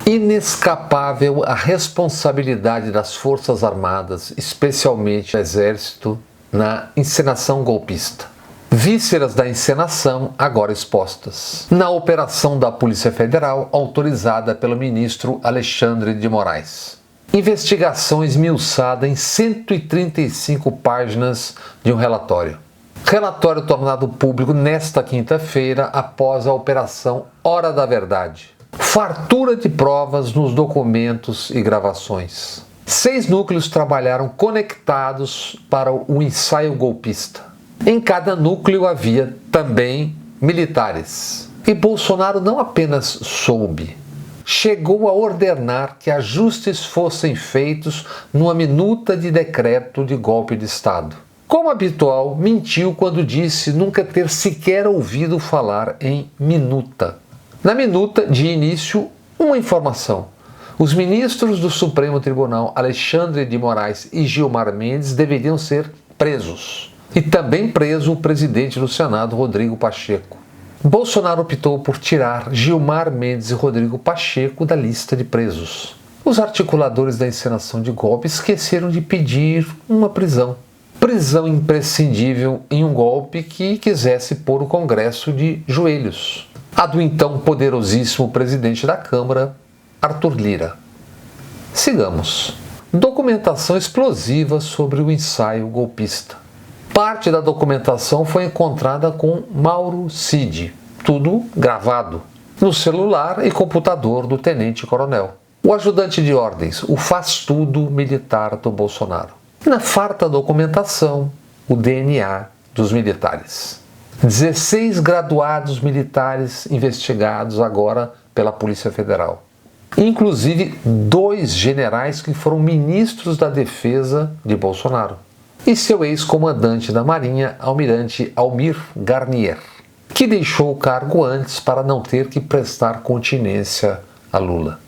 Inescapável a responsabilidade das Forças Armadas, especialmente o Exército, na encenação golpista. Vísceras da encenação agora expostas. Na operação da Polícia Federal, autorizada pelo ministro Alexandre de Moraes. Investigação esmiuçada em 135 páginas de um relatório. Relatório tornado público nesta quinta-feira após a Operação Hora da Verdade. Fartura de provas nos documentos e gravações. 6 núcleos trabalharam conectados para o ensaio golpista. Em cada núcleo havia também militares. E Bolsonaro não apenas soube, chegou a ordenar que ajustes fossem feitos numa minuta de decreto de golpe de Estado. Como habitual, mentiu quando disse nunca ter sequer ouvido falar em minuta. Na minuta, de início, uma informação. Os ministros do Supremo Tribunal Alexandre de Moraes e Gilmar Mendes deveriam ser presos. E também preso o presidente do Senado, Rodrigo Pacheco. Bolsonaro optou por tirar Gilmar Mendes e Rodrigo Pacheco da lista de presos. Os articuladores da encenação de golpe esqueceram de pedir uma prisão. Prisão imprescindível em um golpe que quisesse pôr o Congresso de joelhos. A do então poderosíssimo presidente da Câmara, Arthur Lira. Sigamos. Documentação explosiva sobre o ensaio golpista. Parte da documentação foi encontrada com Mauro Cid, tudo gravado, no celular e computador do tenente-coronel. O ajudante de ordens, o faz-tudo militar do Bolsonaro. Na farta documentação, o DNA dos militares. 16 graduados militares investigados agora pela Polícia Federal. Inclusive 2 generais que foram ministros da Defesa de Bolsonaro. E seu ex-comandante da Marinha, almirante Almir Garnier, que deixou o cargo antes para não ter que prestar continência a Lula.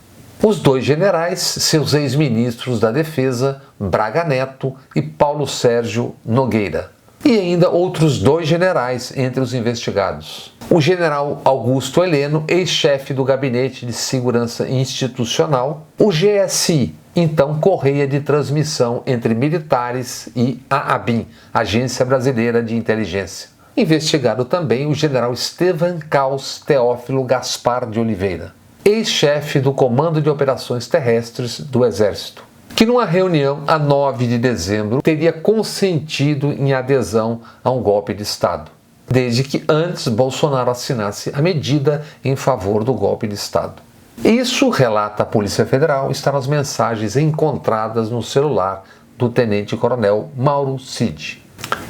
Os 2 generais, seus ex-ministros da Defesa, Braga Neto e Paulo Sérgio Nogueira. E ainda outros 2 generais entre os investigados. O general Augusto Heleno, ex-chefe do Gabinete de Segurança Institucional, o GSI, então Correia de Transmissão entre Militares, e a ABIN, Agência Brasileira de Inteligência. Investigado também o general Estevan Caus Teófilo Gaspar de Oliveira, ex-chefe do Comando de Operações Terrestres do Exército, que numa reunião a 9 de dezembro teria consentido em adesão a um golpe de Estado, desde que antes Bolsonaro assinasse a medida em favor do golpe de Estado. Isso, relata a Polícia Federal, está nas mensagens encontradas no celular do tenente-coronel Mauro Cid.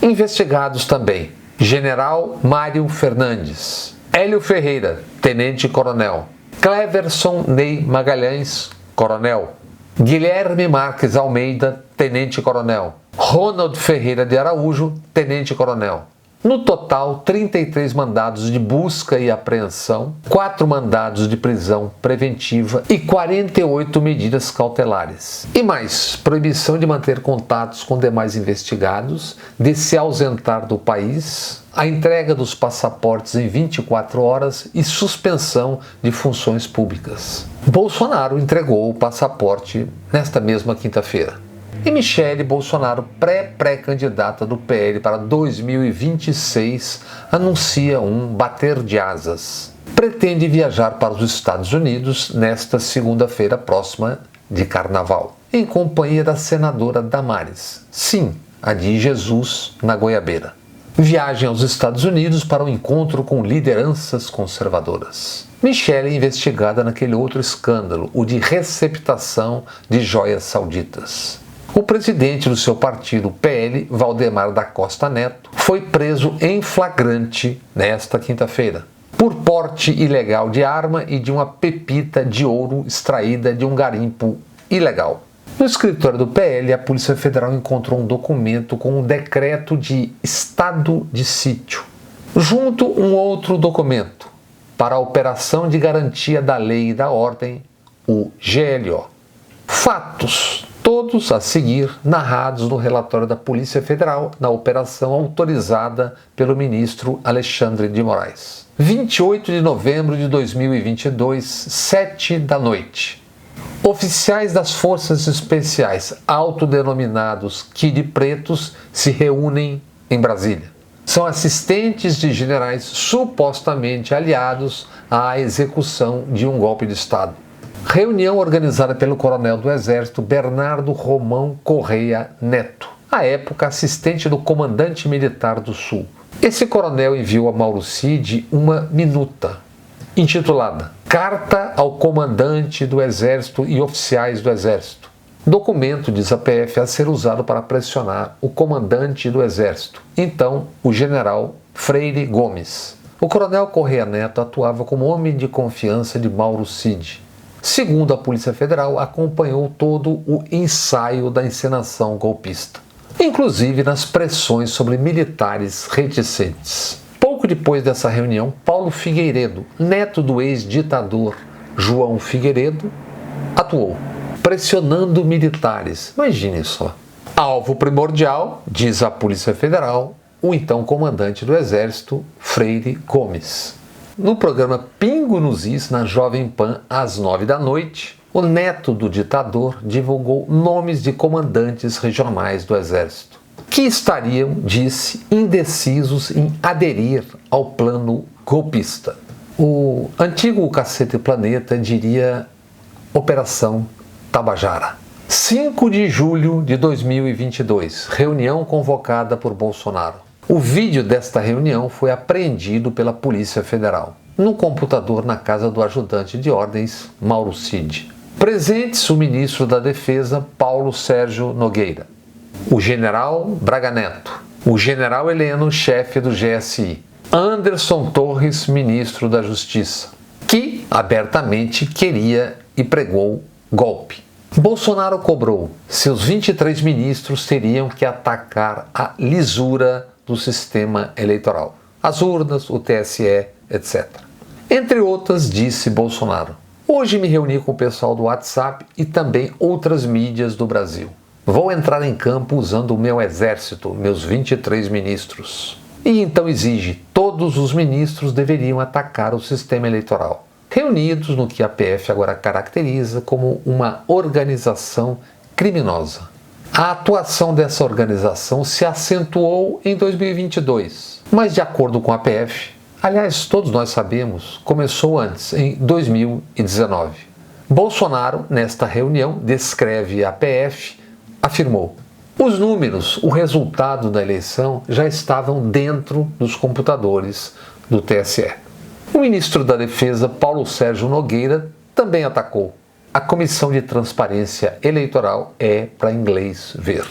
Investigados também General Mário Fernandes, Hélio Ferreira, tenente-coronel, Cleverson Ney Magalhães, coronel, Guilherme Marques Almeida, tenente-coronel, Ronald Ferreira de Araújo, tenente-coronel. No total, 33 mandados de busca e apreensão, 4 mandados de prisão preventiva e 48 medidas cautelares. E mais, proibição de manter contatos com demais investigados, de se ausentar do país, a entrega dos passaportes em 24 horas e suspensão de funções públicas. Bolsonaro entregou o passaporte nesta mesma quinta-feira. E Michele Bolsonaro, pré-candidata do PL para 2026, anuncia um bater de asas. Pretende viajar para os Estados Unidos nesta segunda-feira próxima de Carnaval, em companhia da senadora Damares. Sim, a de Jesus na Goiabeira. Viagem aos Estados Unidos para um encontro com lideranças conservadoras. Michele é investigada naquele outro escândalo, o de receptação de joias sauditas. O presidente do seu partido, PL, Valdemar da Costa Neto, foi preso em flagrante nesta quinta-feira, por porte ilegal de arma e de uma pepita de ouro extraída de um garimpo ilegal. No escritório do PL, a Polícia Federal encontrou um documento com um decreto de estado de sítio, junto um outro documento para a Operação de Garantia da Lei e da Ordem, o GLO. Fatos Todos a seguir narrados no relatório da Polícia Federal na operação autorizada pelo ministro Alexandre de Moraes. 28 de novembro de 2022, 7 da noite. Oficiais das Forças Especiais, autodenominados Kid Pretos, se reúnem em Brasília. São assistentes de generais supostamente aliados à execução de um golpe de Estado. Reunião organizada pelo coronel do Exército Bernardo Romão Correia Neto, à época assistente do comandante militar do Sul. Esse coronel enviou a Mauro Cid uma minuta, intitulada Carta ao Comandante do Exército e Oficiais do Exército. Documento, diz a PF, a ser usado para pressionar o comandante do Exército, então o general Freire Gomes. O coronel Correia Neto atuava como homem de confiança de Mauro Cid. Segundo a Polícia Federal, acompanhou todo o ensaio da encenação golpista, inclusive nas pressões sobre militares reticentes. Pouco depois dessa reunião, Paulo Figueiredo, neto do ex-ditador João Figueiredo, atuou, pressionando militares. Imagine só. Alvo primordial, diz a Polícia Federal, o então comandante do Exército, Freire Gomes. No programa Pingo nos Is, na Jovem Pan, às 9 da noite, o neto do ditador divulgou nomes de comandantes regionais do Exército, que estariam, disse, indecisos em aderir ao plano golpista. O antigo Cacete Planeta diria Operação Tabajara. 5 de julho de 2022, reunião convocada por Bolsonaro. O vídeo desta reunião foi apreendido pela Polícia Federal, no computador na casa do ajudante de ordens, Mauro Cid. Presentes o ministro da Defesa, Paulo Sérgio Nogueira, o general Braga Neto, o general Heleno, chefe do GSI, Anderson Torres, ministro da Justiça, que abertamente queria e pregou golpe. Bolsonaro cobrou: seus 23 ministros teriam que atacar a lisura do sistema eleitoral, as urnas, o TSE, etc. Entre outras, disse Bolsonaro: hoje me reuni com o pessoal do WhatsApp e também outras mídias do Brasil. Vou entrar em campo usando o meu exército, meus 23 ministros. E então exige: todos os ministros deveriam atacar o sistema eleitoral, reunidos no que a PF agora caracteriza como uma organização criminosa. A atuação dessa organização se acentuou em 2022, mas de acordo com a PF, aliás, todos nós sabemos, começou antes, em 2019. Bolsonaro, nesta reunião, descreve a PF, afirmou: os números, o resultado da eleição já estavam dentro dos computadores do TSE. O ministro da Defesa, Paulo Sérgio Nogueira, também atacou: a Comissão de Transparência Eleitoral é para inglês ver.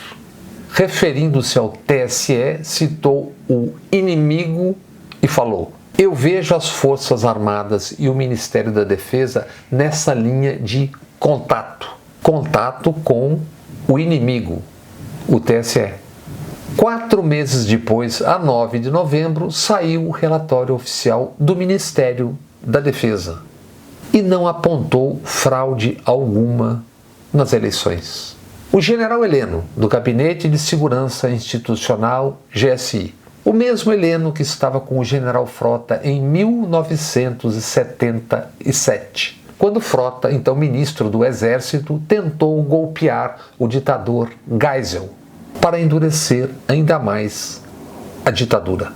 Referindo-se ao TSE, citou o inimigo e falou: eu vejo as Forças Armadas e o Ministério da Defesa nessa linha de contato com o inimigo, o TSE. 4 meses depois, a 9 de novembro, saiu o relatório oficial do Ministério da Defesa e não apontou fraude alguma nas eleições. O general Heleno, do Gabinete de Segurança Institucional, GSI, o mesmo Heleno que estava com o general Frota em 1977, quando Frota, então ministro do Exército, tentou golpear o ditador Geisel para endurecer ainda mais a ditadura.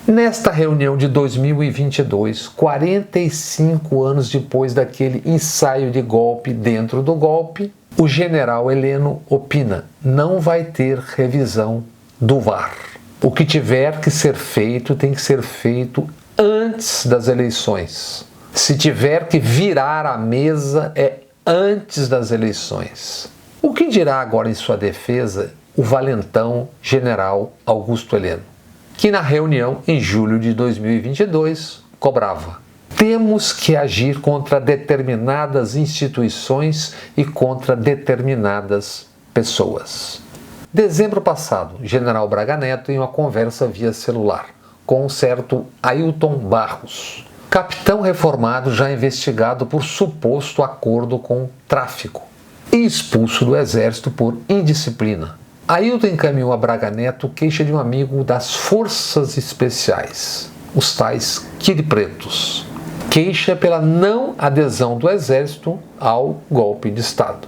Nesta reunião de 2022, 45 anos depois daquele ensaio de golpe dentro do golpe, o general Heleno opina: não vai ter revisão do VAR. O que tiver que ser feito tem que ser feito antes das eleições. Se tiver que virar a mesa, é antes das eleições. O que dirá agora em sua defesa o valentão general Augusto Heleno, que na reunião em julho de 2022 cobrava: temos que agir contra determinadas instituições e contra determinadas pessoas. Dezembro passado, general Braga Neto, em uma conversa via celular com um certo Ailton Barros, capitão reformado já investigado por suposto acordo com tráfico, e expulso do exército por indisciplina. Ailton encaminhou a Braga Neto queixa de um amigo das Forças Especiais, os tais quiripretos. Queixa pela não adesão do exército ao golpe de Estado.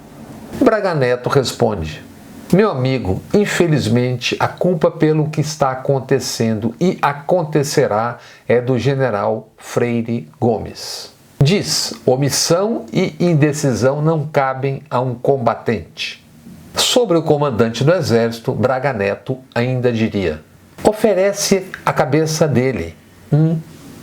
Braga Neto responde: meu amigo, infelizmente a culpa pelo que está acontecendo e acontecerá é do general Freire Gomes. Diz, omissão e indecisão não cabem a um combatente. Sobre o comandante do exército, Braga Neto ainda diria: oferece a cabeça dele, um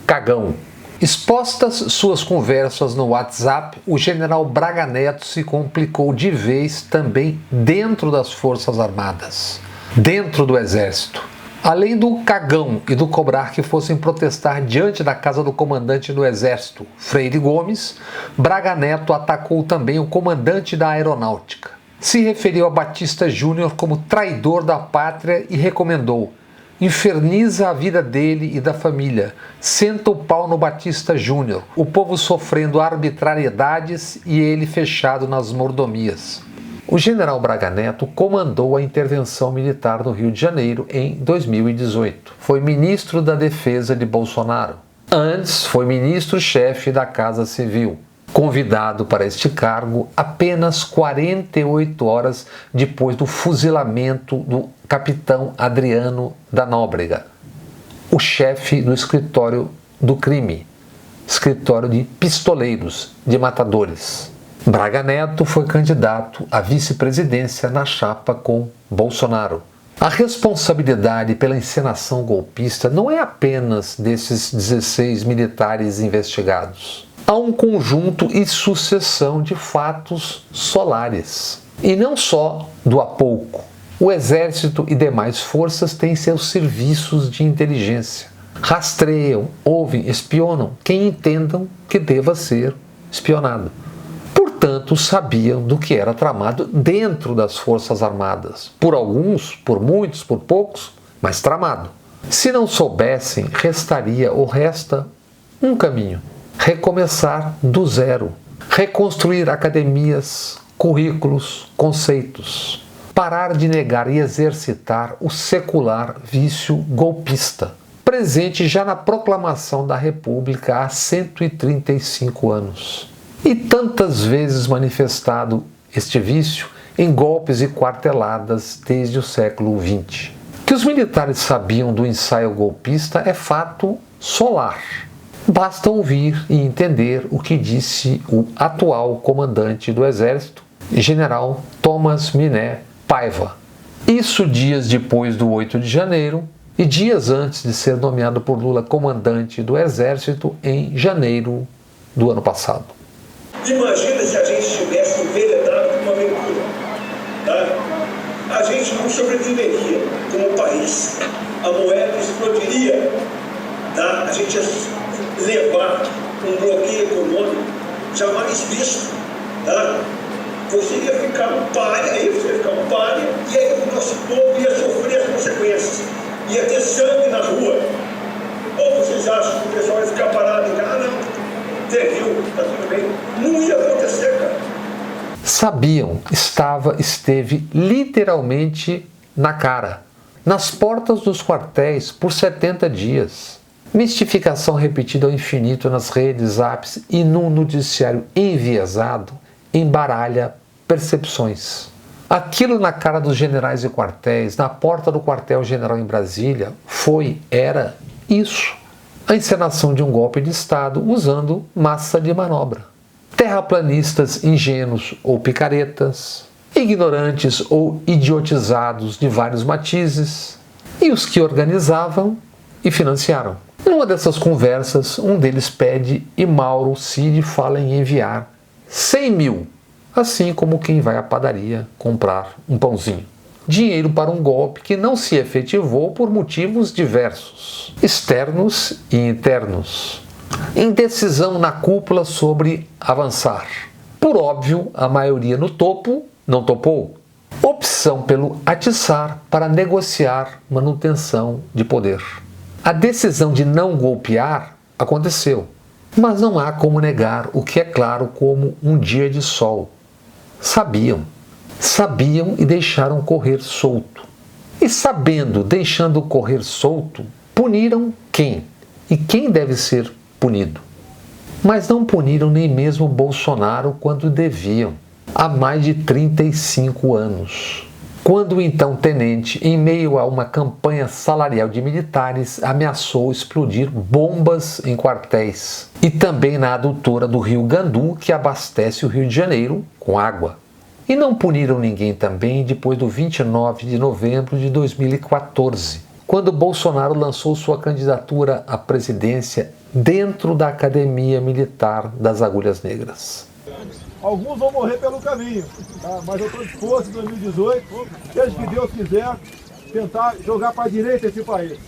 cagão. Expostas suas conversas no WhatsApp, o general Braga Neto se complicou de vez também dentro das Forças Armadas, dentro do Exército. Além do cagão e do cobrar que fossem protestar diante da casa do comandante do Exército, Freire Gomes, Braga Neto atacou também o comandante da Aeronáutica. Se referiu a Batista Júnior como traidor da pátria e recomendou: inferniza a vida dele e da família, senta o pau no Batista Júnior, o povo sofrendo arbitrariedades e ele fechado nas mordomias. O general Braga Neto comandou a intervenção militar no Rio de Janeiro em 2018. Foi ministro da Defesa de Bolsonaro. Antes, foi ministro-chefe da Casa Civil. Convidado para este cargo apenas 48 horas depois do fuzilamento do capitão Adriano da Nóbrega, o chefe do escritório do crime, escritório de pistoleiros, de matadores. Braga Neto foi candidato à vice-presidência na chapa com Bolsonaro. A responsabilidade pela encenação golpista não é apenas desses 16 militares investigados. Há um conjunto e sucessão de fatos solares. E não só do a pouco. O Exército e demais forças têm seus serviços de inteligência. Rastreiam, ouvem, espionam quem entendam que deva ser espionado. Portanto, sabiam do que era tramado dentro das Forças Armadas. Por alguns, por muitos, por poucos, mas tramado. Se não soubessem, restaria ou resta um caminho: recomeçar do zero, reconstruir academias, currículos, conceitos, parar de negar e exercitar o secular vício golpista, presente já na proclamação da República há 135 anos. E tantas vezes manifestado este vício em golpes e quarteladas desde o século XX. Que os militares sabiam do ensaio golpista é fato solar. Basta ouvir e entender o que disse o atual comandante do Exército, general Thomas Miné Paiva. Isso dias depois do 8 de janeiro e dias antes de ser nomeado por Lula comandante do Exército em janeiro do ano passado. Imagina se a gente tivesse enveredado com uma aventura, tá? A gente não sobreviveria como país. A moeda explodiria, tá? A gente ia levar um bloqueio econômico jamais visto, tá? Você ia ficar um párea, e aí o nosso povo ia sofrer as consequências, ia ter sangue na rua. Ou vocês acham que o pessoal ia ficar parado e não, viu, tá tudo bem? Não ia acontecer, cara. Sabiam, esteve literalmente na cara, nas portas dos quartéis por 70 dias. Mistificação repetida ao infinito nas redes, apps e num noticiário enviesado embaralha percepções. Aquilo na cara dos generais e quartéis, na porta do quartel-general em Brasília, era isso. A encenação de um golpe de Estado usando massa de manobra. Terraplanistas ingênuos ou picaretas, ignorantes ou idiotizados de vários matizes, e os que organizavam e financiaram. Numa dessas conversas, um deles pede e Mauro Cid fala em enviar 100 mil, assim como quem vai à padaria comprar um pãozinho. Dinheiro para um golpe que não se efetivou por motivos diversos, externos e internos. Indecisão na cúpula sobre avançar. Por óbvio, a maioria no topo não topou. Opção pelo atiçar para negociar manutenção de poder. A decisão de não golpear aconteceu, mas não há como negar o que é claro como um dia de sol. Sabiam. Sabiam e deixaram correr solto. E sabendo, deixando correr solto, puniram quem? E quem deve ser punido? Mas não puniram nem mesmo Bolsonaro quando deviam, há mais de 35 anos. Quando o então tenente, em meio a uma campanha salarial de militares, ameaçou explodir bombas em quartéis e também na adutora do rio Gandu, que abastece o Rio de Janeiro com água. E não puniram ninguém também depois do 29 de novembro de 2014, quando Bolsonaro lançou sua candidatura à presidência dentro da Academia Militar das Agulhas Negras. Alguns vão morrer pelo caminho, tá? Mas eu estou disposto em 2018, seja que Deus quiser, tentar jogar para a direita esse país.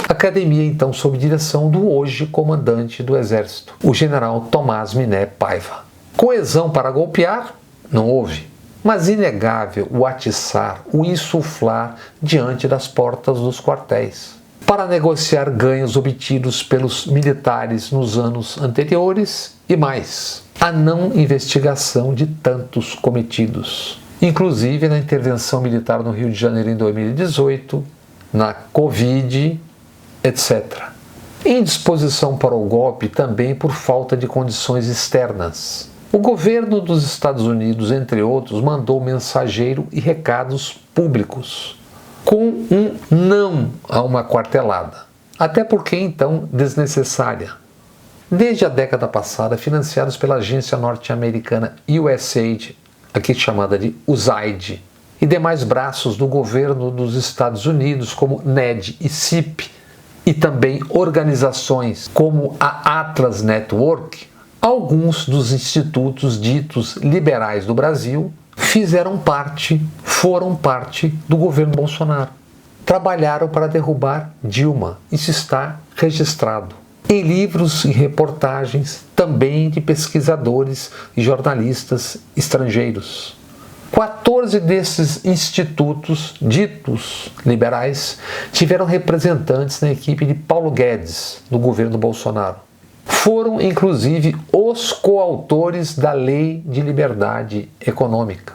Academia, então, sob direção do hoje comandante do Exército, o general Tomás Miné Paiva. Coesão para golpear? Não houve. Mas inegável o atiçar, o insuflar diante das portas dos quartéis, para negociar ganhos obtidos pelos militares nos anos anteriores e mais, a não investigação de tantos cometidos, inclusive na intervenção militar no Rio de Janeiro em 2018, na Covid, etc. Indisposição para o golpe também por falta de condições externas. O governo dos Estados Unidos, entre outros, mandou mensageiro e recados públicos, com um não a uma quartelada, até porque então desnecessária. Desde a década passada, financiados pela agência norte-americana USAID, aqui chamada de USAID, e demais braços do governo dos Estados Unidos, como NED e CIP, e também organizações como a Atlas Network, alguns dos institutos ditos liberais do Brasil foram parte do governo Bolsonaro. Trabalharam para derrubar Dilma. Isso está registrado em livros e reportagens também de pesquisadores e jornalistas estrangeiros. 14 desses institutos ditos liberais tiveram representantes na equipe de Paulo Guedes, do governo Bolsonaro. Foram, inclusive, os coautores da Lei de Liberdade Econômica.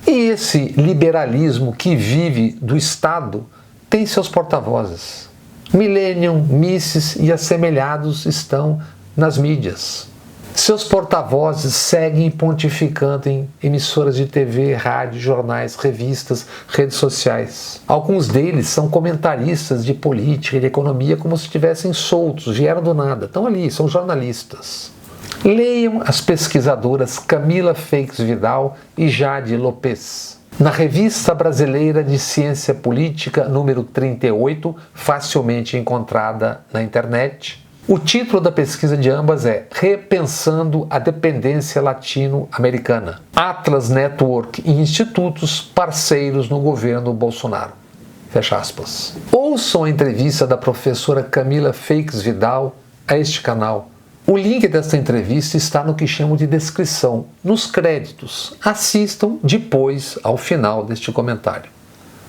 E esse liberalismo que vive do Estado tem seus porta-vozes. Millennium, Mises e assemelhados estão nas mídias. Seus porta-vozes seguem pontificando em emissoras de TV, rádio, jornais, revistas, redes sociais. Alguns deles são comentaristas de política e de economia como se estivessem soltos, vieram do nada, estão ali, são jornalistas. Leiam as pesquisadoras Camila Feix Vidal e Jade Lopes. Na Revista Brasileira de Ciência Política, número 38, facilmente encontrada na internet, o título da pesquisa de ambas é Repensando a Dependência Latino-Americana, Atlas Network e institutos parceiros no governo Bolsonaro. Fecha aspas. Ouçam a entrevista da professora Camila Feix Vidal a este canal. O link desta entrevista está no que chamo de descrição, nos créditos. Assistam depois ao final deste comentário.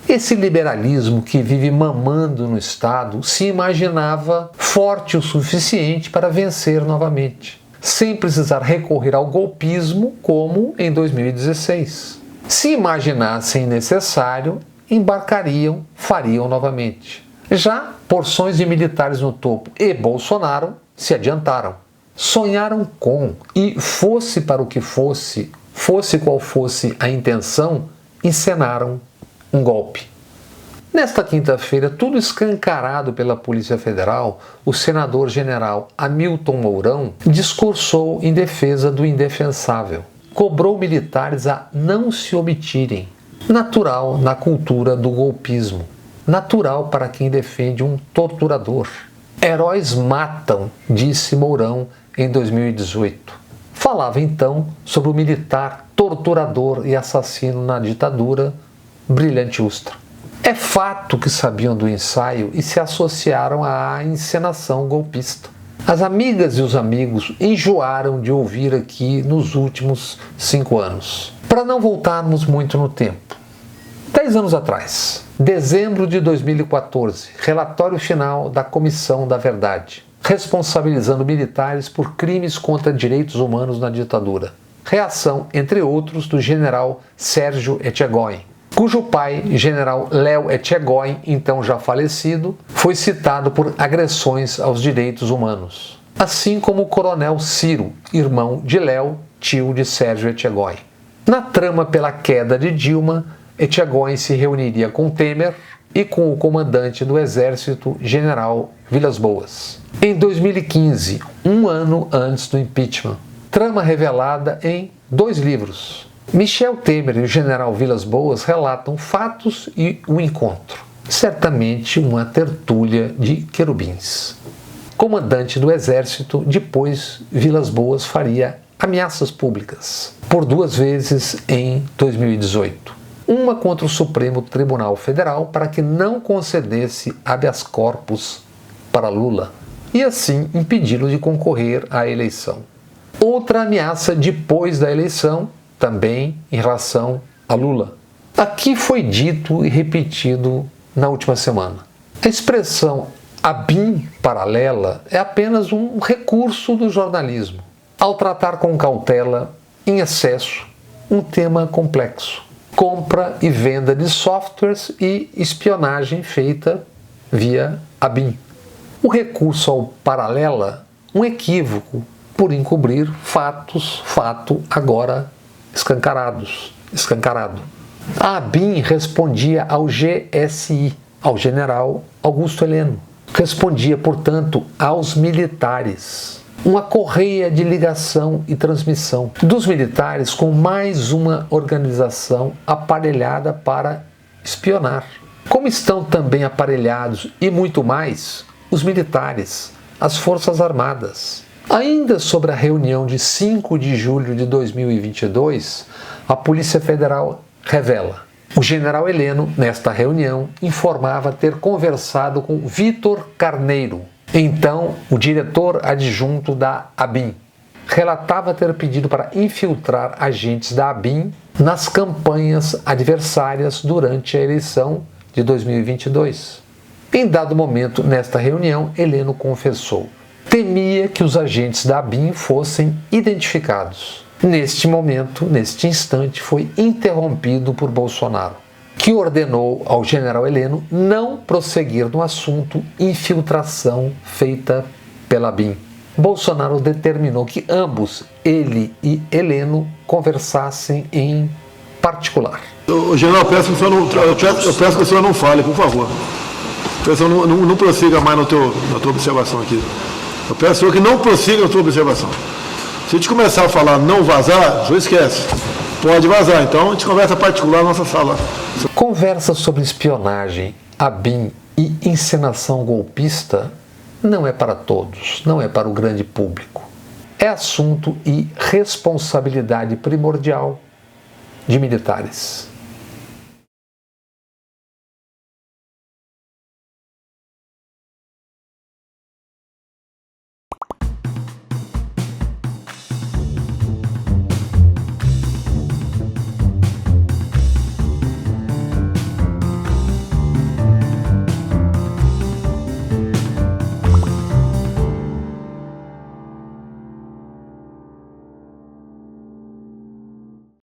Esse liberalismo que vive mamando no Estado se imaginava forte o suficiente para vencer novamente, sem precisar recorrer ao golpismo como em 2016. Se imaginassem necessário, embarcariam, fariam novamente. Já porções de militares no topo e Bolsonaro se adiantaram. Sonharam com, e fosse para o que fosse qual fosse a intenção, encenaram um golpe. Nesta quinta-feira, tudo escancarado pela Polícia Federal, o senador-general Hamilton Mourão discursou em defesa do indefensável. Cobrou militares a não se omitirem. Natural na cultura do golpismo. Natural para quem defende um torturador. Heróis matam, disse Mourão em 2018. Falava então sobre o militar torturador e assassino na ditadura, Brilhante Ustra. É fato que sabiam do ensaio e se associaram à encenação golpista. As amigas e os amigos enjoaram de ouvir aqui nos últimos 5 anos. Para não voltarmos muito no tempo. 10 anos atrás, dezembro de 2014, relatório final da Comissão da Verdade. responsabilizando militares por crimes contra direitos humanos na ditadura. Reação, entre outros, do general Sérgio Etchegóin, cujo pai, general Léo Etchegóin, então já falecido, foi citado por agressões aos direitos humanos, assim como o coronel Ciro, irmão de Léo, tio de Sérgio Etchegóin. Na trama pela queda de Dilma, Etchegóin se reuniria com Temer e com o comandante do Exército, general Vilas Boas. Em 2015, um ano antes do impeachment, trama revelada em 2 livros. Michel Temer e o general Vilas Boas relatam fatos e o encontro. Certamente uma tertúlia de querubins. Comandante do Exército, depois Vilas Boas faria ameaças públicas, por 2 vezes em 2018. Uma contra o Supremo Tribunal Federal para que não concedesse habeas corpus para Lula e assim impedi-lo de concorrer à eleição. Outra ameaça depois da eleição, também em relação a Lula. Aqui foi dito e repetido na última semana. A expressão ABIN paralela é apenas um recurso do jornalismo, ao tratar com cautela, em excesso, um tema complexo. Compra e venda de softwares e espionagem feita via ABIN. O recurso ao paralela, um equívoco por encobrir fato agora escancarado. A ABIN respondia ao GSI, ao general Augusto Heleno. Respondia, portanto, aos militares. Uma correia de ligação e transmissão dos militares com mais uma organização aparelhada para espionar. Como estão também aparelhados e muito mais os militares, as Forças Armadas. Ainda sobre a reunião de 5 de julho de 2022, a Polícia Federal revela: o general Heleno, nesta reunião, informava ter conversado com Vitor Carneiro, então o diretor adjunto da ABIN. Relatava ter pedido para infiltrar agentes da ABIN nas campanhas adversárias durante a eleição de 2022. Em dado momento, nesta reunião, Heleno confessou: temia que os agentes da ABIN fossem identificados. Neste momento, neste instante, foi interrompido por Bolsonaro, que ordenou ao general Heleno não prosseguir no assunto infiltração feita pela ABIN. Bolsonaro determinou que ambos, ele e Heleno, conversassem em particular. General, eu peço que o senhor não fale, por favor. Eu peço que não prossiga mais na tua observação aqui. Eu peço ao senhor que não prossiga na tua observação. Se a gente começar a falar não vazar, o senhor esquece. Pode vazar, então a gente conversa particular na nossa sala. Conversa sobre espionagem, ABIN e encenação golpista não é para todos, não é para o grande público. É assunto e responsabilidade primordial de militares.